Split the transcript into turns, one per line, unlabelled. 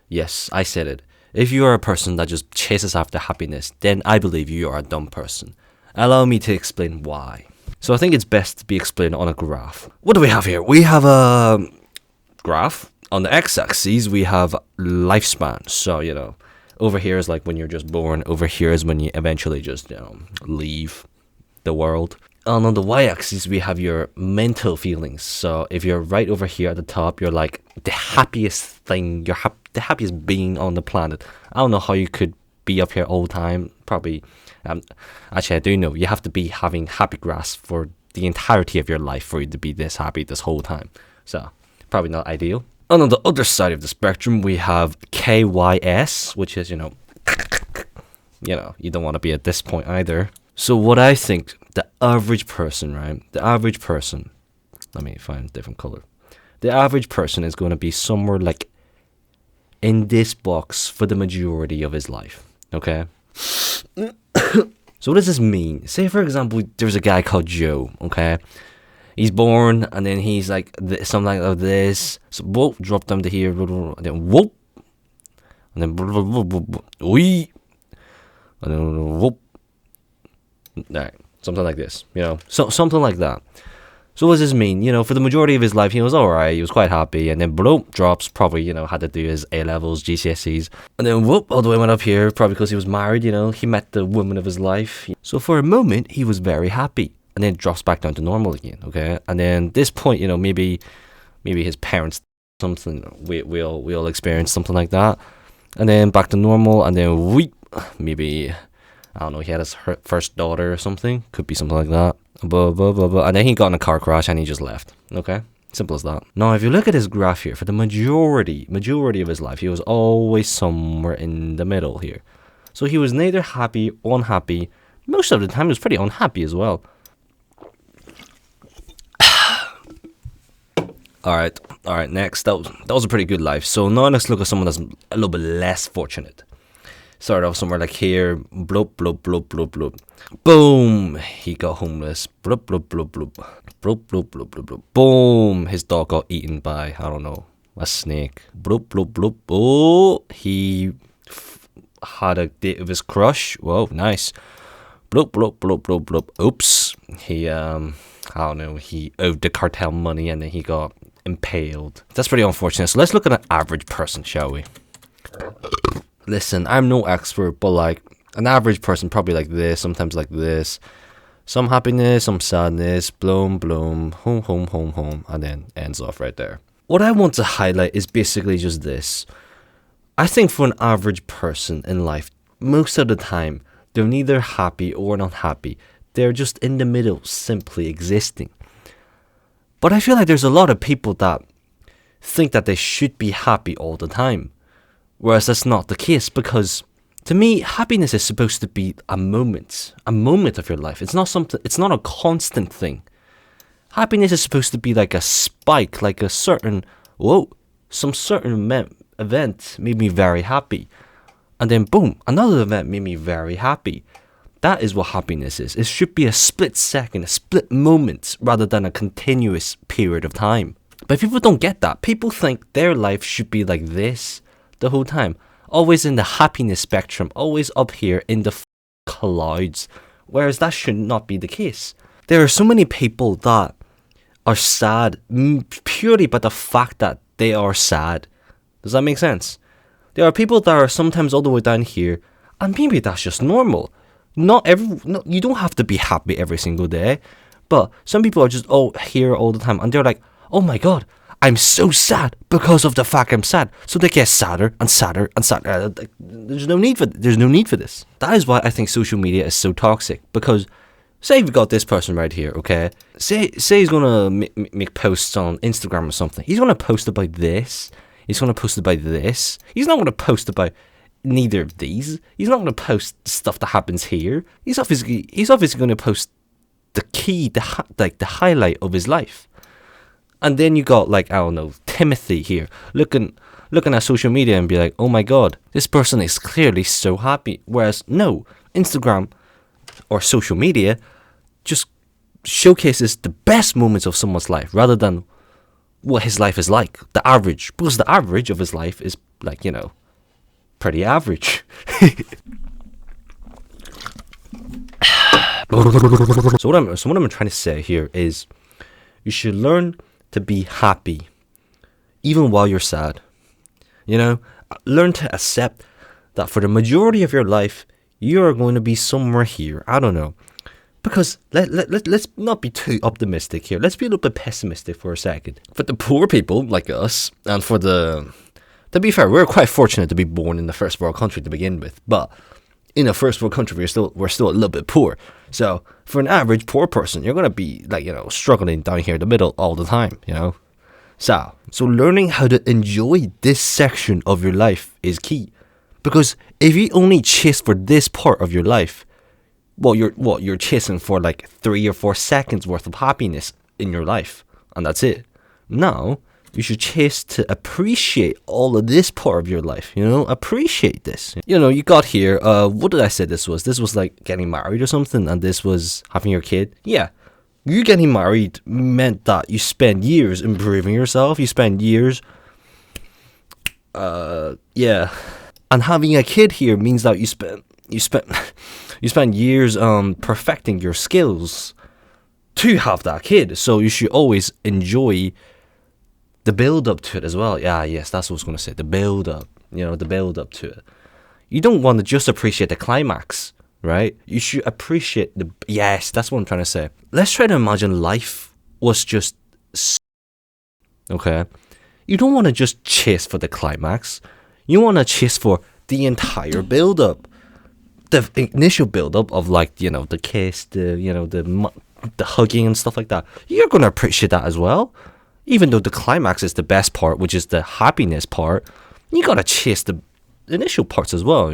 Yes, I said it. If you are a person that just chases after happiness, then I believe you are a dumb person. Allow me to explain why. So I think it's best to be explained on a graph. What do we have here? We have a graph. On the x-axis, we have lifespan. So, over here is like when you're just born. Over here is when you eventually just, leave the world. And on the y-axis, we have your mental feelings. So if you're right over here at the top, you're like the happiest thing. You're the happiest being on the planet. I don't know how you could be up here all the time. Probably, actually, I do know. You have to be having happy grass for the entirety of your life for you to be this happy this whole time. So, probably not ideal. And on the other side of the spectrum, we have KYS, which is, you don't want to be at this point either. So what I think, the average person, right? The average person, let me find a different color. The average person is going to be somewhere like in this box for the majority of his life, okay? So what does this mean? Say, for example, there's a guy called Joe, okay? He's born, and then he's like something like this. So, whoop, drop them to here, and then whoop, and then wee, and then whoop. Right, something like this, so something like that. So what does this mean? For the majority of his life, he was alright, he was quite happy, and then bloop, drops, probably, had to do his A-levels, GCSEs, and then whoop, all the way went up here, probably because he was married, he met the woman of his life. So for a moment, he was very happy, and then it drops back down to normal again, okay? And then this point, maybe his parents, something, we all experience something like that, and then back to normal, and then weep, maybe, I don't know, he had his first daughter or something. Could be something like that. Blah, blah, blah, blah. And then he got in a car crash and he just left. Okay? Simple as that. Now, if you look at his graph here, for the majority of his life, he was always somewhere in the middle here. So he was neither happy or unhappy. Most of the time, he was pretty unhappy as well. Alright, next. That was a pretty good life. So now let's look at someone that's a little bit less fortunate. Start off somewhere like here, bloop, bloop, bloop, bloop, bloop. Boom, he got homeless. Bloop, bloop, bloop, bloop. Bloop, bloop, bloop, bloop, bloop. Boom, his dog got eaten by, I don't know, a snake. Bloop, bloop, bloop. Oh, he had a date with his crush. Whoa, nice. Bloop, bloop, bloop, bloop, bloop. Oops, he, I don't know, he owed the cartel money and then he got impaled. That's pretty unfortunate. So let's look at an average person, shall we? Listen, I'm no expert, but like an average person, probably like this, sometimes like this. Some happiness, some sadness, bloom, bloom, home, home, home, home, and then ends off right there. What I want to highlight is basically just this. I think for an average person in life, most of the time, they're neither happy or not happy. They're just in the middle, simply existing. But I feel like there's a lot of people that think that they should be happy all the time. Whereas that's not the case, because to me, happiness is supposed to be a moment of your life. It's not a constant thing. Happiness is supposed to be like a spike, like a certain, some certain event made me very happy. And then boom, another event made me very happy. That is what happiness is. It should be a split second, a split moment, rather than a continuous period of time. But people don't get that. People think their life should be like this the whole time, always in the happiness spectrum, always up here in the clouds, whereas that should not be the case. There are so many people that are sad purely by the fact that they are sad. Does that make sense? There are people that are sometimes all the way down here, and maybe that's just normal. You don't have to be happy every single day, but some people are just here all the time, and they're like, oh my god, I'm so sad because of the fact I'm sad. So they get sadder and sadder and sadder. There's no need for this. That is why I think social media is so toxic. Because say you've got this person right here, okay? Say he's gonna make posts on Instagram or something. He's gonna post about this. He's gonna post about this. He's not gonna post about neither of these. He's not gonna post stuff that happens here. He's obviously gonna post the key, the highlight of his life. And then you got, like, I don't know, Timothy here, looking at social media and be like, oh my god, this person is clearly so happy. Whereas, no, Instagram or social media just showcases the best moments of someone's life rather than what his life is like. The average. Because the average of his life is like, pretty average. So what I'm trying to say here is you should learn to be happy even while you're sad. Learn to accept that for the majority of your life you're going to be somewhere here. I don't know. Because let's not be too optimistic here. Let's be a little bit pessimistic for a second. For the poor people like us, and to be fair, we're quite fortunate to be born in the first world country to begin with. But in a first world country, we're still a little bit poor. So for an average poor person, you're gonna be struggling down here in the middle all the time. So learning how to enjoy this section of your life is key. Because if you only chase for this part of your life, you're chasing for like 3 or 4 seconds worth of happiness in your life, and that's it. Now you should chase to appreciate all of this part of your life. Appreciate this. You got here. What did I say this was? This was like getting married or something, and this was having your kid. Yeah, you getting married meant that you spend years improving yourself. You spend years. Yeah, and having a kid here means that you spend years perfecting your skills to have that kid. So you should always enjoy the build up to it as well. Yes, that's what I was going to say. The build up, the build up to it. You don't want to just appreciate the climax, right? You should appreciate yes, that's what I'm trying to say. Let's try to imagine life was just, okay? You don't want to just chase for the climax. You want to chase for the entire build up. The initial build up of the kiss, the hugging and stuff like that. You're going to appreciate that as well. Even though the climax is the best part, which is the happiness part, you got to chase the initial parts as well,